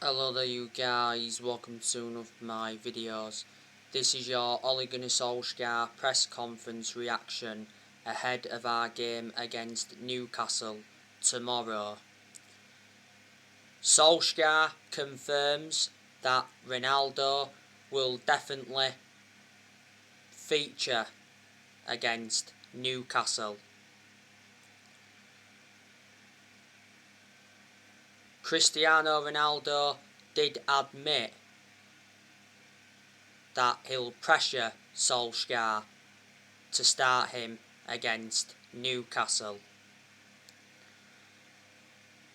Hello there you guys, welcome to one of my videos. This is your Ole Gunnar Solskjaer press conference reaction ahead of our game against Newcastle tomorrow. Solskjaer confirms that Ronaldo will definitely feature against Newcastle. Cristiano Ronaldo did admit that he'll pressure Solskjaer to start him against Newcastle.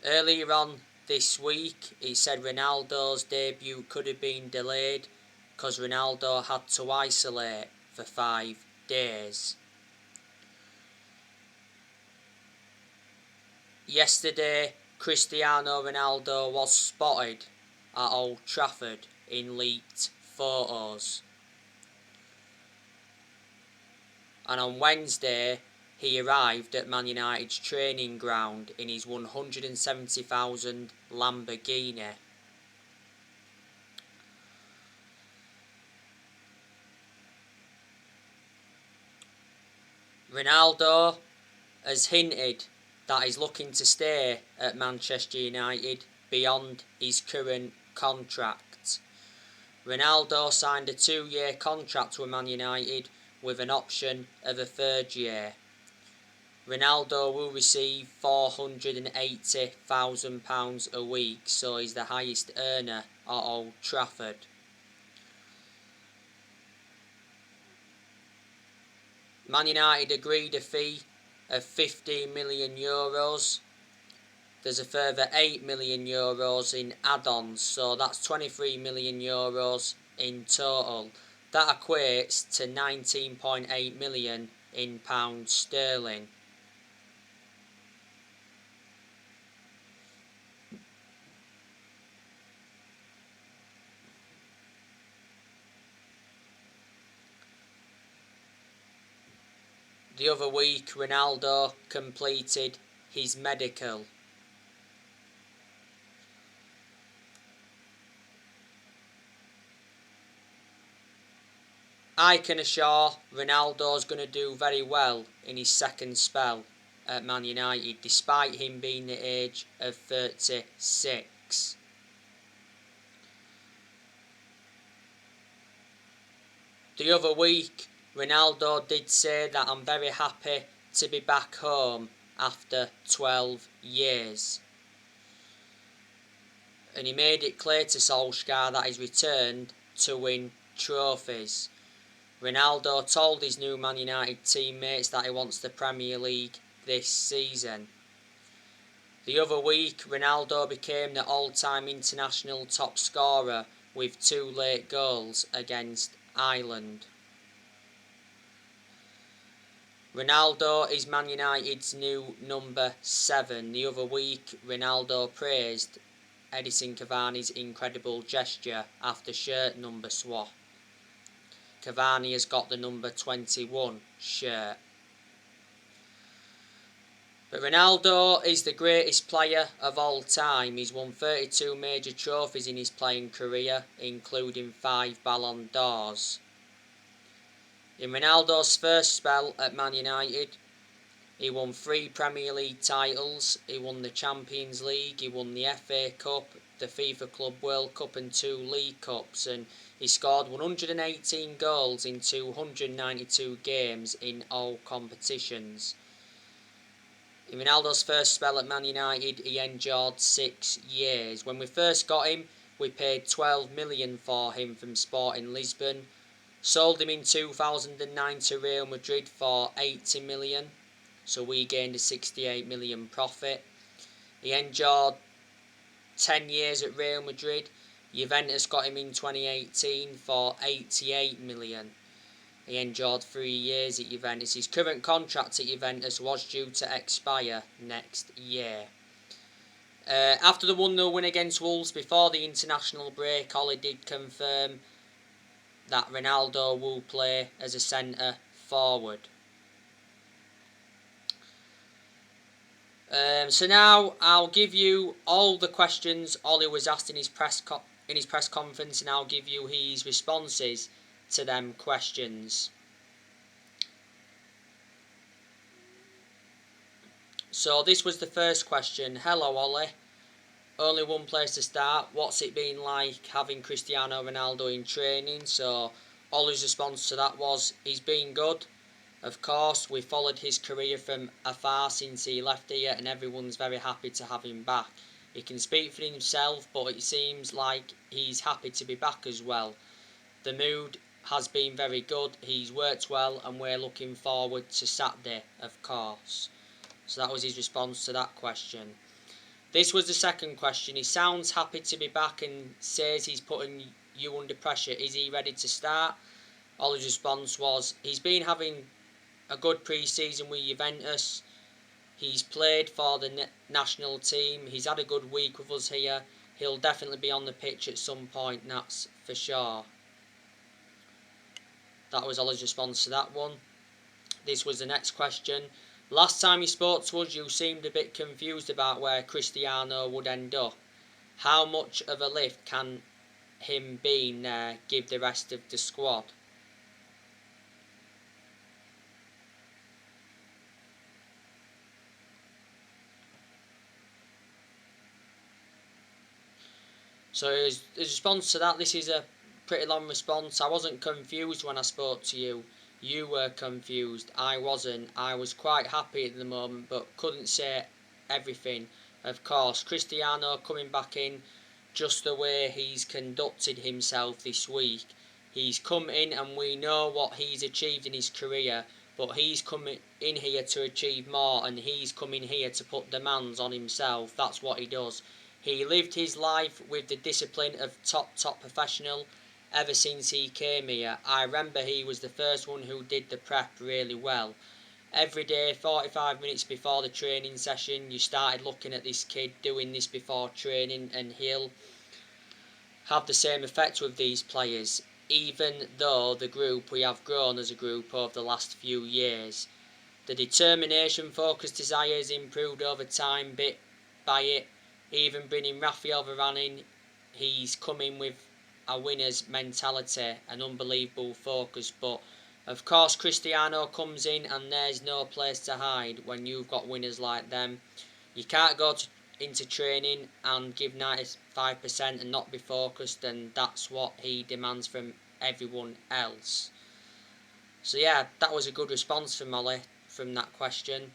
Earlier on this week, he said Ronaldo's debut could have been delayed because Ronaldo had to isolate for 5 days. Yesterday, Cristiano Ronaldo was spotted at Old Trafford in leaked photos. And on Wednesday, he arrived at Man United's training ground in his 170,000 Lamborghini. Ronaldo has hinted that he's looking to stay at Manchester United beyond his current contract. Ronaldo signed a 2-year contract with Man United with an option of a 3rd year. Ronaldo will receive £480,000 a week, so he's the highest earner at Old Trafford. Man United agreed a fee of €15 million. There's a further €8 million in add-ons, so that's €23 million in total. That equates to 19.8 million in pounds sterling. The other week, Ronaldo completed his medical. I can assure Ronaldo's going to do very well in his second spell at Man United, despite him being the age of 36. The other week, Ronaldo did say that I'm very happy to be back home after 12 years. And he made it clear to Solskjaer that he's returned to win trophies. Ronaldo told his new Man United teammates that he wants the Premier League this season. The other week, Ronaldo became the all-time international top scorer with 2 late goals against Ireland. Ronaldo is Man United's new number 7. The other week, Ronaldo praised Edinson Cavani's incredible gesture after shirt number swap. Cavani has got the number 21 shirt. But Ronaldo is the greatest player of all time. He's won 32 major trophies in his playing career, including 5 Ballon d'Ors. In Ronaldo's first spell at Man United, he won 3 Premier League titles, he won the Champions League, he won the FA Cup, the FIFA Club World Cup and 2 League Cups, and he scored 118 goals in 292 games in all competitions. In Ronaldo's first spell at Man United, he endured 6 years. When we first got him, we paid 12 million for him from Sporting Lisbon. Sold him in 2009 to Real Madrid for 80 million. So we gained a 68 million profit. He endured 10 years at Real Madrid. Juventus got him in 2018 for 88 million. He endured 3 years at Juventus. His current contract at Juventus was due to expire next year. After the 1-0 win against Wolves before the international break, Ole did confirm that Ronaldo will play as a centre forward. So now I'll give you all the questions Ollie was asked in his press conference, and I'll give you his responses to them questions. So this was the first question. Hello Ollie. Only one place to start. What's it been like having Cristiano Ronaldo in training? So Ollie's response to that was, he's been good. Of course, we followed his career from afar since he left here, and everyone's very happy to have him back. He can speak for himself, but it seems like he's happy to be back as well. The mood has been very good, he's worked well, and we're looking forward to Saturday, of course. So that was his response to that question. This was the second question. He sounds happy to be back and says he's putting you under pressure. Is he ready to start? Ollie's response was, he's been having a good pre-season with Juventus. He's played for the national team. He's had a good week with us here. He'll definitely be on the pitch at some point, that's for sure. That was Ollie's response to that one. This was the next question. Last time you spoke to us, you seemed a bit confused about where Cristiano would end up. How much of a lift can him being there give the rest of the squad? So his response to that, this is a pretty long response. I wasn't confused when I spoke to you. You were confused. I wasn't. I was quite happy at the moment, but couldn't say everything. Of course, Cristiano coming back in just the way he's conducted himself this week. He's come in and we know what he's achieved in his career, but he's coming in here to achieve more, and he's coming here to put demands on himself. That's what he does. He lived his life with the discipline of top professional ever since he came here. I remember he was the first one who did the prep really well. Every day, 45 minutes before the training session, you started looking at this kid doing this before training, and he'll have the same effect with these players, even though we have grown as a group over the last few years. The determination, focus, desire has improved over time, bit by it. Even bringing Rafael Varane in, he's coming with a winner's mentality, an unbelievable focus. But of course, Cristiano comes in and there's no place to hide when you've got winners like them. You can't go into training and give 95% and not be focused, and that's what he demands from everyone else. So yeah, that was a good response from Ollie from that question.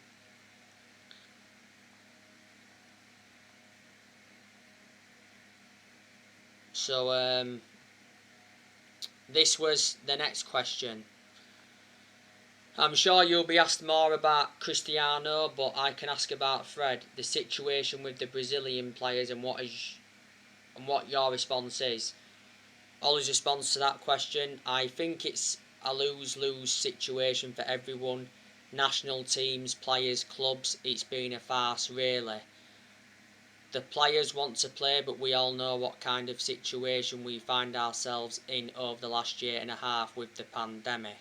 So this was the next question. I'm sure you'll be asked more about Cristiano, but I can ask about Fred, the situation with the Brazilian players, and what your response is. Ollie's response to that question, I think it's a lose-lose situation for everyone. National teams, players, clubs, it's been a farce really. The players want to play, but we all know what kind of situation we find ourselves in over the last year and a half with the pandemic.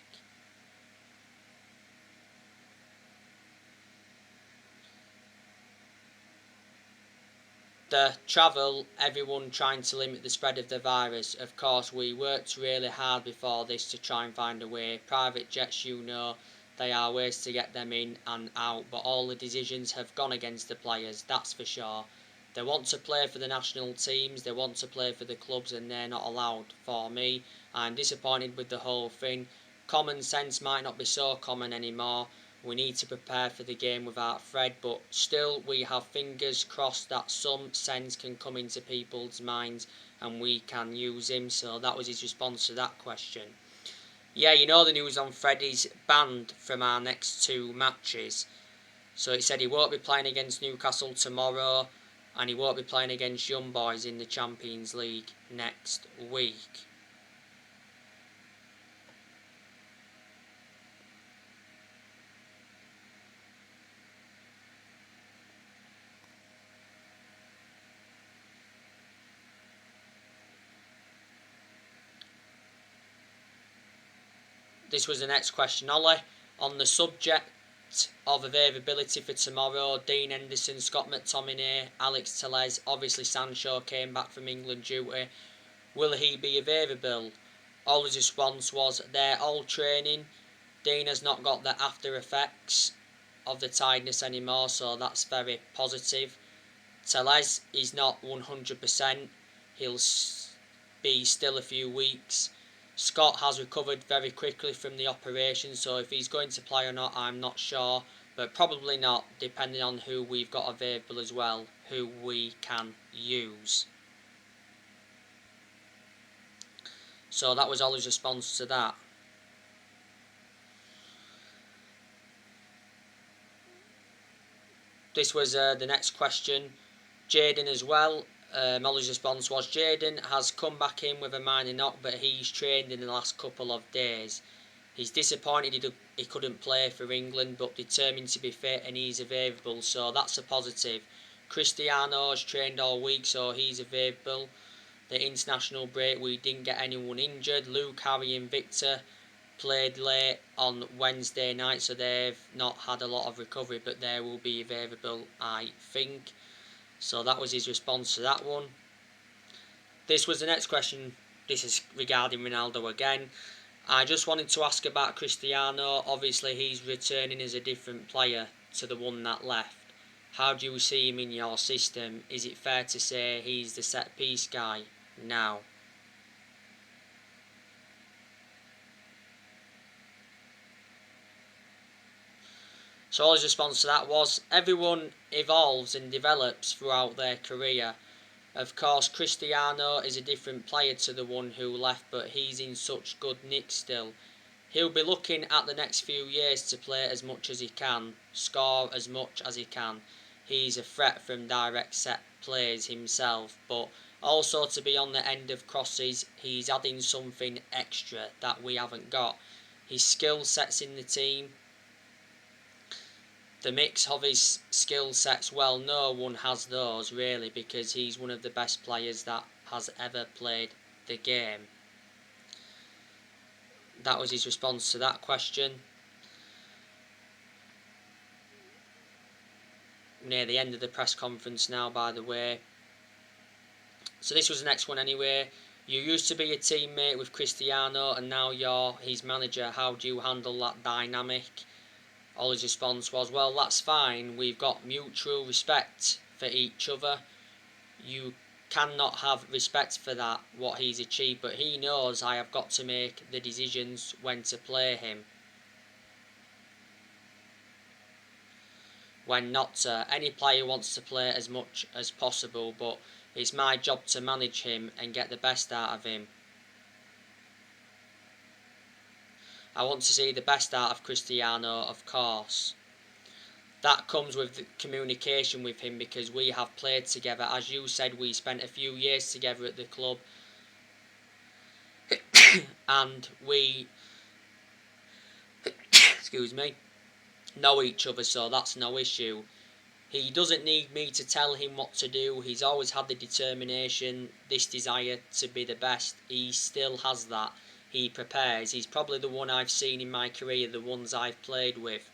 The travel, everyone trying to limit the spread of the virus. Of course, we worked really hard before this to try and find a way. Private jets, there are ways to get them in and out, but all the decisions have gone against the players, that's for sure. They want to play for the national teams, they want to play for the clubs, and they're not allowed. For me, I'm disappointed with the whole thing. Common sense might not be so common anymore. We need to prepare for the game without Fred, but still we have fingers crossed that some sense can come into people's minds and we can use him. So that was his response to that question. Yeah, you know the news on Fred, he's banned from our next two matches. So it said he won't be playing against Newcastle tomorrow, and he won't be playing against Young Boys in the Champions League next week. This was the next question, Ollie. On the subject of availability for tomorrow: Dean Henderson, Scott McTominay, Alex Telles. Obviously Sancho came back from England duty. Will he be available? Ollie's response was, they're all training. Dean has not got the after effects of the tiredness anymore, so that's very positive. Telles is not 100%. He'll be still a few weeks. Scott has recovered very quickly from the operation, so if he's going to play or not, I'm not sure. But probably not, depending on who we've got available as well, who we can use. So that was Ollie's response to that. This was the next question. Jaden as well. Ollie's response was, Jaden has come back in with a minor knock, but he's trained in the last couple of days. He's disappointed he couldn't play for England, but determined to be fit and he's available, so that's a positive. Cristiano's trained all week, so he's available. The international break, we didn't get anyone injured. Luke, Harry and Victor played late on Wednesday night, so they've not had a lot of recovery, but they will be available, I think. So that was his response to that one. This was the next question. This is regarding Ronaldo again. I just wanted to ask about Cristiano. Obviously he's returning as a different player to the one that left. How do you see him in your system? Is it fair to say he's the set piece guy now? So his response to that was, everyone evolves and develops throughout their career. Of course, Cristiano is a different player to the one who left, but he's in such good nick still. He'll be looking at the next few years to play as much as he can, score as much as he can. He's a threat from direct set plays himself, but also to be on the end of crosses, he's adding something extra that we haven't got. His skill sets in the team, the mix of his skill sets, well, no one has those really, because he's one of the best players that has ever played the game. That was his response to that question. Near the end of the press conference now, by the way. So this was the next one anyway. You used to be a teammate with Cristiano and now you're his manager. How do you handle that dynamic? Ollie's response was, well, that's fine. We've got mutual respect for each other. You cannot have respect for that, what he's achieved, but he knows I have got to make the decisions when to play him, when not to. Any player wants to play as much as possible, but it's my job to manage him and get the best out of him. I want to see the best out of Cristiano, of course. That comes with the communication with him, because we have played together. As you said, we spent a few years together at the club and we excuse me, know each other, so that's no issue. He doesn't need me to tell him what to do. He's always had the determination, this desire to be the best. He still has that. He prepares. He's probably the one I've seen in my career, the ones I've played with,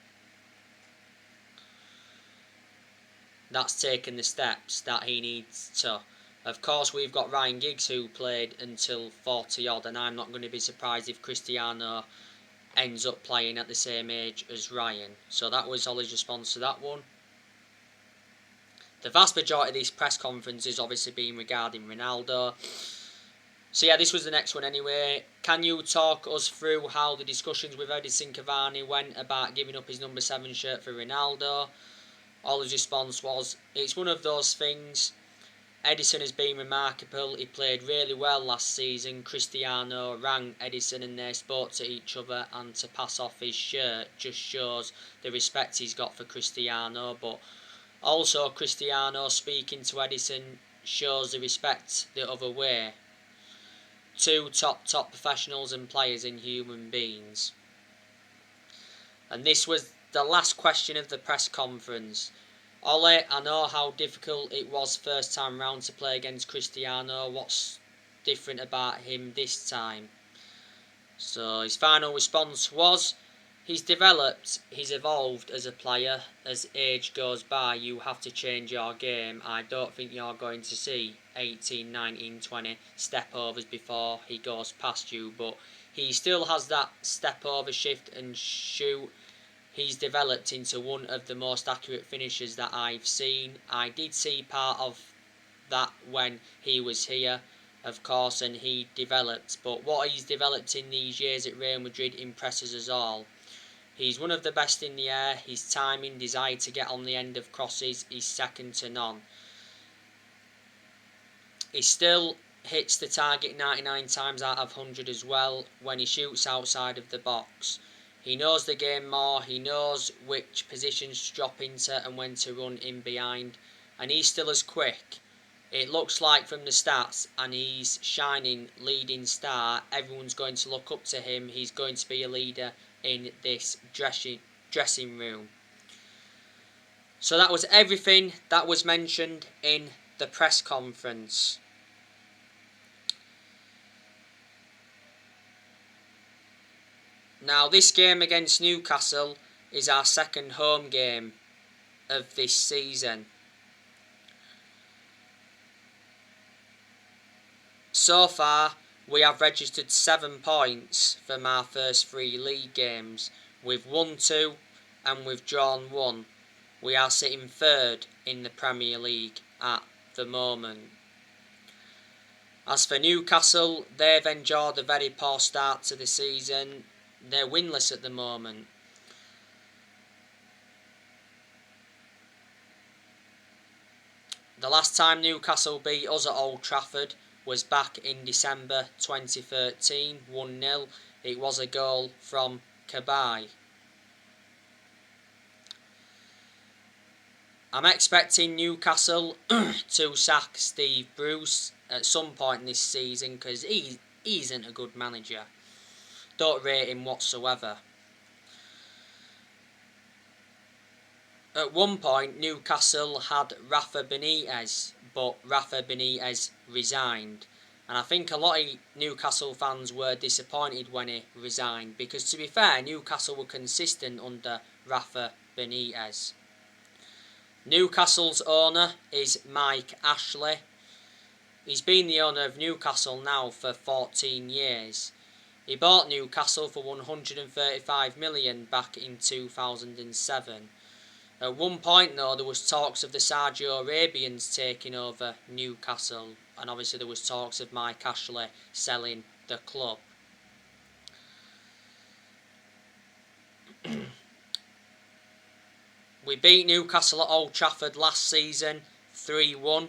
that's taken the steps that he needs to. Of course, we've got Ryan Giggs who played until 40 odd, and I'm not going to be surprised if Cristiano ends up playing at the same age as Ryan. So that was Ollie's response to that one. The vast majority of this press conference has obviously been regarding Ronaldo. So yeah, this was the next one anyway. Can you talk us through how the discussions with Edison Cavani went about giving up his number 7 shirt for Ronaldo? Ollie's response was, it's one of those things. Edison has been remarkable. He played really well last season. Cristiano rang Edison and they spoke to each other, and to pass off his shirt just shows the respect he's got for Cristiano, but also Cristiano speaking to Edison shows the respect the other way. Two top professionals and players and human beings. And this was the last question of the press conference. Ollie, I know how difficult it was first time round to play against Cristiano. What's different about him this time? So his final response was, He's developed, he's evolved as a player. As age goes by, you have to change your game. I don't think you're going to see 18, 19, 20 step overs before he goes past you, but he still has that step over, shift and shoot. He's developed into one of the most accurate finishers that I've seen. I did see part of that when he was here, of course, and he developed, but what he's developed in these years at Real Madrid impresses us all. He's one of the best in the air. His timing, desire to get on the end of crosses is second to none. He still hits the target 99 times out of 100 as well when he shoots outside of the box. He knows the game more. He knows which positions to drop into and when to run in behind. And he's still as quick. It looks like from the stats, and he's shining leading star. Everyone's going to look up to him. He's going to be a leader in this dressing room. So that was everything that was mentioned in the press conference. Now, this game against Newcastle is our second home game of this season. So far, we have registered 7 points from our first 3 league games. We've won 2 and we've drawn 1. We are sitting third in the Premier League at the moment. As for Newcastle, they've enjoyed a very poor start to the season. They're winless at the moment. The last time Newcastle beat us at Old Trafford was back in December 2013, 1-0. It was a goal from Cabaye. I'm expecting Newcastle to sack Steve Bruce at some point this season because he isn't a good manager. Don't rate him whatsoever. At one point, Newcastle had Rafa Benitez, but Rafa Benitez resigned. And I think a lot of Newcastle fans were disappointed when he resigned, because to be fair, Newcastle were consistent under Rafa Benitez. Newcastle's owner is Mike Ashley. He's been the owner of Newcastle now for 14 years. He bought Newcastle for 135 million back in 2007. At one point, though, there was talks of the Saudi Arabians taking over Newcastle, and obviously there was talks of Mike Ashley selling the club. We beat Newcastle at Old Trafford last season 3-1,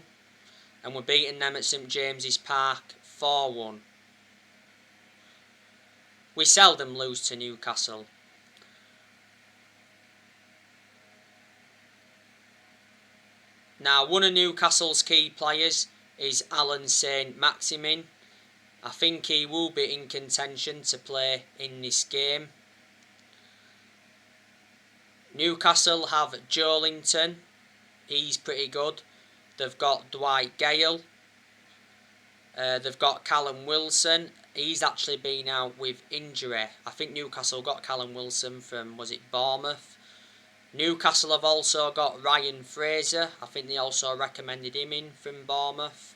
and we're beating them at St James's Park 4-1. We seldom lose to Newcastle. Now, one of Newcastle's key players is Alan Saint-Maximin. I think he will be in contention to play in this game. Newcastle have Joelinton. He's pretty good. They've got Dwight Gale. They've got Callum Wilson. He's actually been out with injury. I think Newcastle got Callum Wilson from, was it Bournemouth? Newcastle have also got Ryan Fraser. I think they also recommended him in from Bournemouth.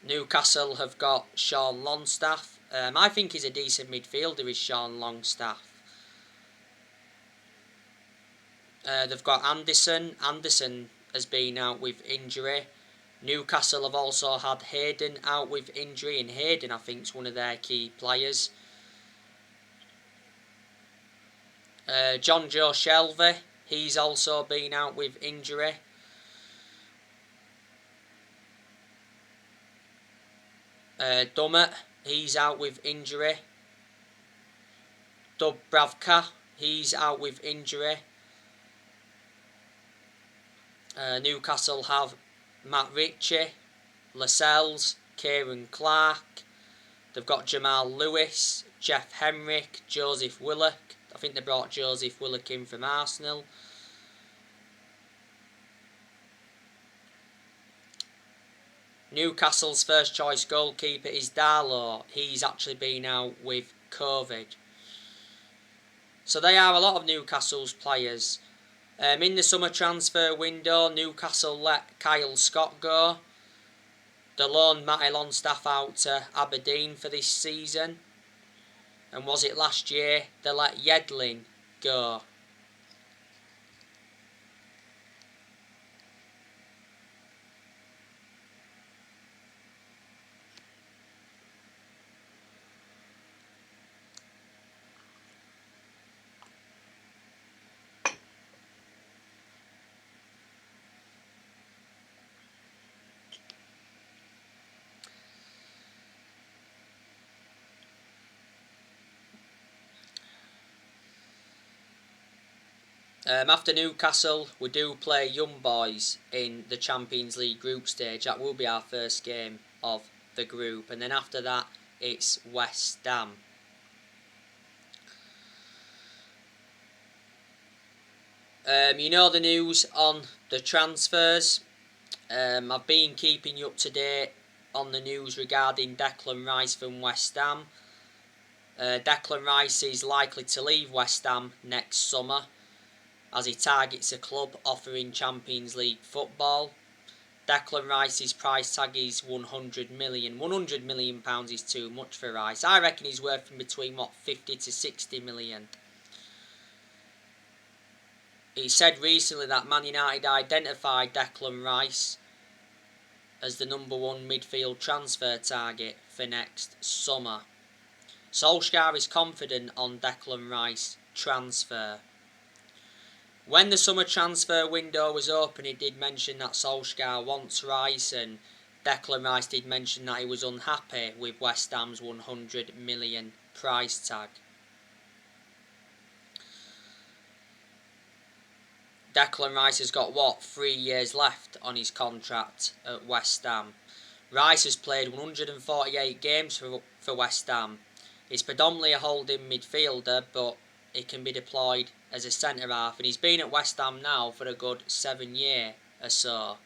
Newcastle have got Sean Longstaff. I think he's a decent midfielder, is Sean Longstaff. They've got Anderson. Anderson has been out with injury. Newcastle have also had Hayden out with injury, and Hayden, I think, is one of their key players. John Joe Shelvey, he's also been out with injury. Dummett, he's out with injury. Dubravka, he's out with injury. Newcastle have Matt Ritchie, Lascelles, Kieran Clark. They've got Jamal Lewis, Jeff Henrick, Joseph Willock. I think they brought Joseph Willock in from Arsenal. Newcastle's first choice goalkeeper is Darlow. He's actually been out with COVID. So they are a lot of Newcastle's players. In the summer transfer window, Newcastle let Kyle Scott go. They loaned Matty Longstaff out to Aberdeen for this season. And was it last year they let Yedlin go? After Newcastle, we do play Young Boys in the Champions League group stage. That will be our first game of the group. And then after that, it's West Ham. You know the news on the transfers. I've been keeping you up to date on the news regarding Declan Rice from West Ham. Declan Rice is likely to leave West Ham next summer, as he targets a club offering Champions League football. Declan Rice's price tag is 100 million. 100 million pounds is too much for Rice. I reckon he's worth in between 50 to 60 million. He said recently that Man United identified Declan Rice as the number one midfield transfer target for next summer. Solskjaer is confident on Declan Rice transfer. When the summer transfer window was open, he did mention that Solskjaer wants Rice, and Declan Rice did mention that he was unhappy with West Ham's 100 million price tag. Declan Rice has got 3 years left on his contract at West Ham. Rice has played 148 games for West Ham. He's predominantly a holding midfielder, but he can be deployed as a centre-half, and he's been at West Ham now for a good 7 years or so.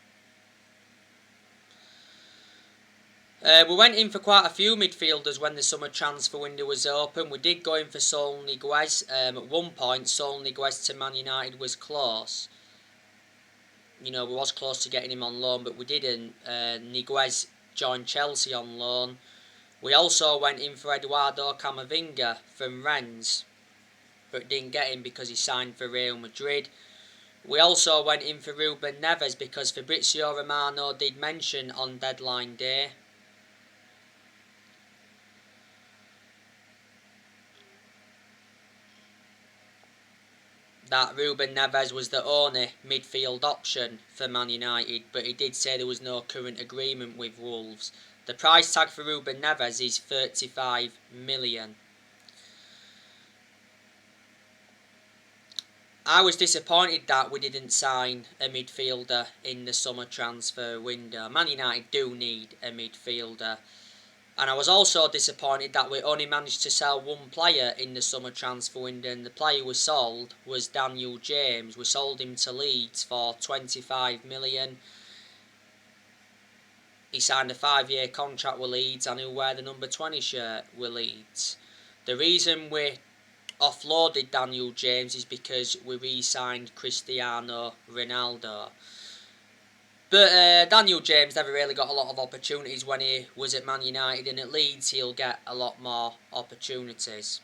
We went in for quite a few midfielders when the summer transfer window was open. We did go in for Sol Niguez. At one point, Sol Niguez to Man United was close. We was close to getting him on loan, but we didn't. Niguez joined Chelsea on loan. We also went in for Eduardo Camavinga from Rennes, but didn't get him because he signed for Real Madrid. We also went in for Ruben Neves because Fabrizio Romano did mention on deadline day that Ruben Neves was the only midfield option for Man United, but he did say there was no current agreement with Wolves. The price tag for Ruben Neves is 35 million. I was disappointed that we didn't sign a midfielder in the summer transfer window. Man United do need a midfielder. And I was also disappointed that we only managed to sell one player in the summer transfer window, and the player we sold was Daniel James. We sold him to Leeds for 25 million. He signed a 5-year contract with Leeds and he'll wear the number 20 shirt with Leeds. The reason we offloaded Daniel James is because we re-signed Cristiano Ronaldo. But Daniel James never really got a lot of opportunities when he was at Man United, and at Leeds he'll get a lot more opportunities.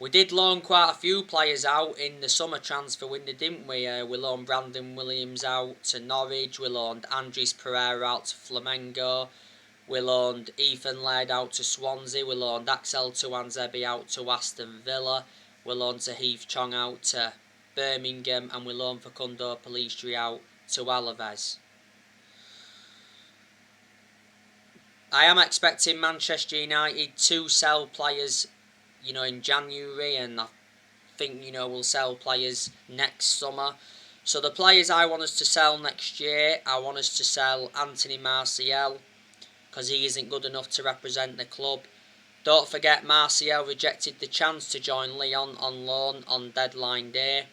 We did loan quite a few players out in the summer transfer window, didn't we? We loaned Brandon Williams out to Norwich, we loaned Andres Pereira out to Flamengo, we loaned Ethan Laird out to Swansea, we loaned Axel Tuanzebe out to Aston Villa, we loaned Tahith Chong out to Birmingham, and we loaned Facundo Pellistri out to Alaves. I am expecting Manchester United to sell players, in January, and I think, we'll sell players next summer. So the players I want us to sell next year, I want us to sell Anthony Martial, because he isn't good enough to represent the club. Don't forget, Martial rejected the chance to join Lyon on loan on deadline day.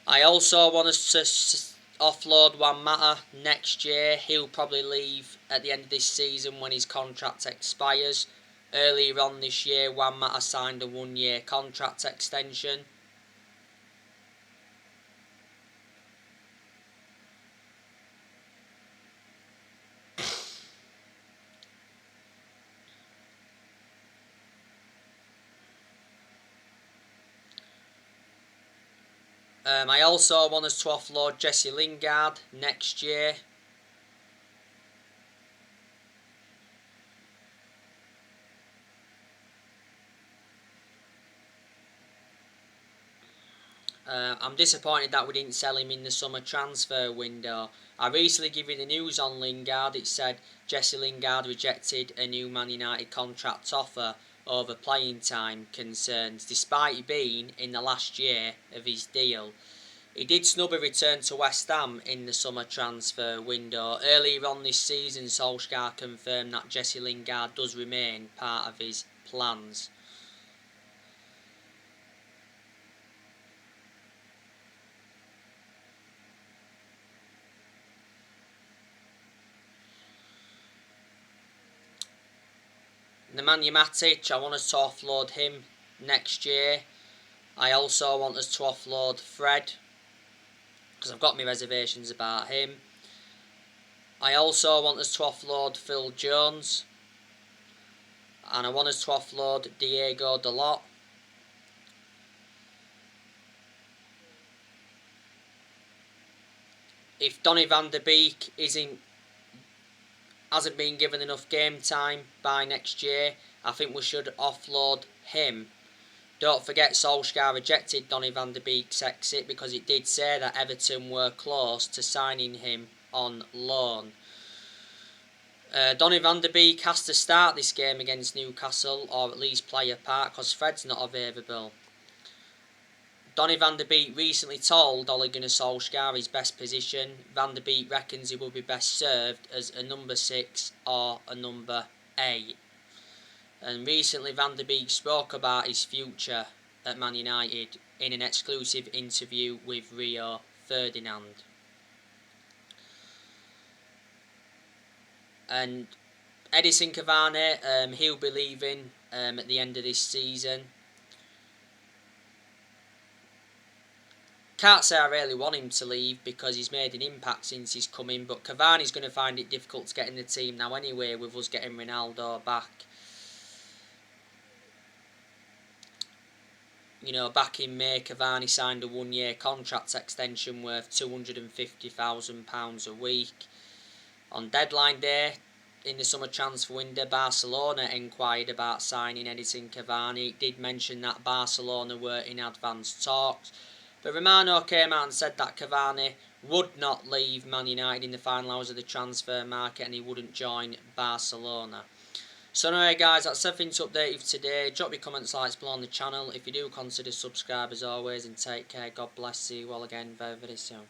I also want us Offload Juan Mata next year. He'll probably leave at the end of this season when his contract expires. Earlier on this year, Juan Mata signed a 1-year contract extension. I also want us to offload Jesse Lingard next year. I'm disappointed that we didn't sell him in the summer transfer window. I recently gave you the news on Lingard. It said Jesse Lingard rejected a new Man United contract offer over playing time concerns, despite he being in the last year of his deal. He did snub a return to West Ham in the summer transfer window. Earlier on this season, Solskjaer confirmed that Jesse Lingard does remain part of his plans. Nemanja Matic, I want us to offload him next year. I also want us to offload Fred, because I've got my reservations about him. I also want us to offload Phil Jones. And I want us to offload Diego Dalot. If Donny van der Beek hasn't been given enough game time by next year, I think we should offload him. Don't forget Solskjaer rejected Donny van der Beek's exit because it did say that Everton were close to signing him on loan. Donny van der Beek has to start this game against Newcastle, or at least play a part, because Fred's not available. Donny van der Beek recently told Ole Gunnar Solskjaer his best position. Van der Beek reckons he will be best served as a number 6 or a number 8. And recently Van der Beek spoke about his future at Man United in an exclusive interview with Rio Ferdinand. And Edison Cavani, he'll be leaving at the end of this season. Can't say I really want him to leave because he's made an impact since he's come in, but Cavani's going to find it difficult to get in the team now anyway, with us getting Ronaldo back. You know, back in May, Cavani signed a 1-year contract extension worth £250,000 a week. On deadline day, in the summer transfer window, Barcelona inquired about signing Edison Cavani. It did mention that Barcelona were in advanced talks, but Romano came out and said that Cavani would not leave Man United in the final hours of the transfer market and he wouldn't join Barcelona. So anyway guys, that's everything to update you for today. Drop your comments, likes below on the channel. If you do, consider subscribe as always, and take care. God bless you all again very, very soon.